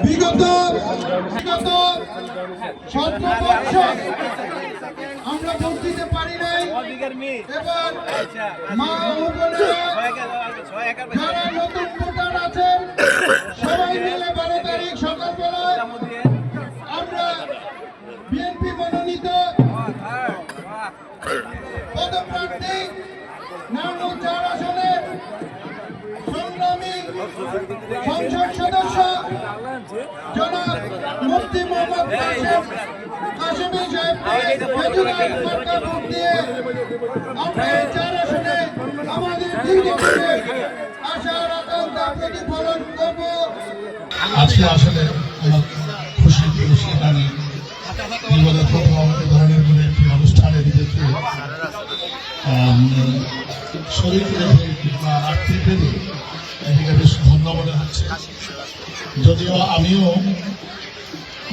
বিগত 17 বছর আমরা ভোট দিতে পারি নাই। এবার মা ও বোনেরা যারা নতুন ভোটার আছেন সবাই মিলে 12 তারিখ সকালবেলায় আমরা বিএনপি মনোনীত পদপ্রার্থী নারায়ণ 4 আসনের সংগ্রামী সংসদ সদস্য জনাব মুফতি মোহাম্মদ কাশেমী সাহেবকে ভোট দিয়ে আমরা 4 আসনে আমাদের দীর্ঘদিনের আশার আকাঙ্ক্ষা প্রতিফলন করব। আজকে আসলে আমার খুশি আমি জীবনের প্রথম আমাদের ধরনের কোনো একটি অনুষ্ঠানে নিজেকে শরীর বা আর্থিক ভেবে এদিকে বেশ ধন্য মনে হচ্ছে। যদিও আমিও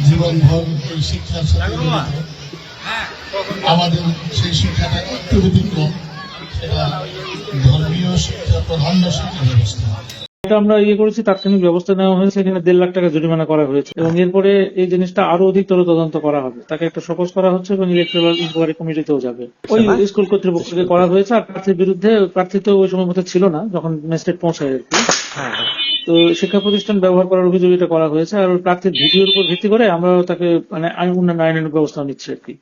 জীবনভর এই শিক্ষার সাথে জড়িত, আমাদের সেই শিক্ষাটা একটু ব্যতিক্রম, সেটা ধর্মীয় শিক্ষা, প্রাধান্য শিক্ষা ব্যবস্থা। আমরা করেছি, তাৎক্ষণিক ব্যবস্থা নেওয়া হয়েছে, এখানে 1.5 লাখ টাকা জরিমানা করা হয়েছে এবং এরপরে এই জিনিসটা আরো অধিকতর তদন্ত করা হবে। তাকে একটা শোকজ করা হচ্ছে এবং ইলেকট্রাল ইনকোয়ারি কমিটিতেও যাবে। ওই স্কুল কর্তৃপক্ষকে করা হয়েছে। আর প্রার্থীর বিরুদ্ধে, প্রার্থী তো ওই সময় মতো ছিল না যখন ম্যাজিস্ট্রেট পৌঁছায় আর কি, তো শিক্ষা প্রতিষ্ঠান ব্যবহার করার অভিযোগ এটা করা হয়েছে। আর প্রার্থীর ভিডিওর উপর ভিত্তি করে আমরা তাকে মানে অন্যান্য আইনানুগ ব্যবস্থা নিচ্ছি আর কি।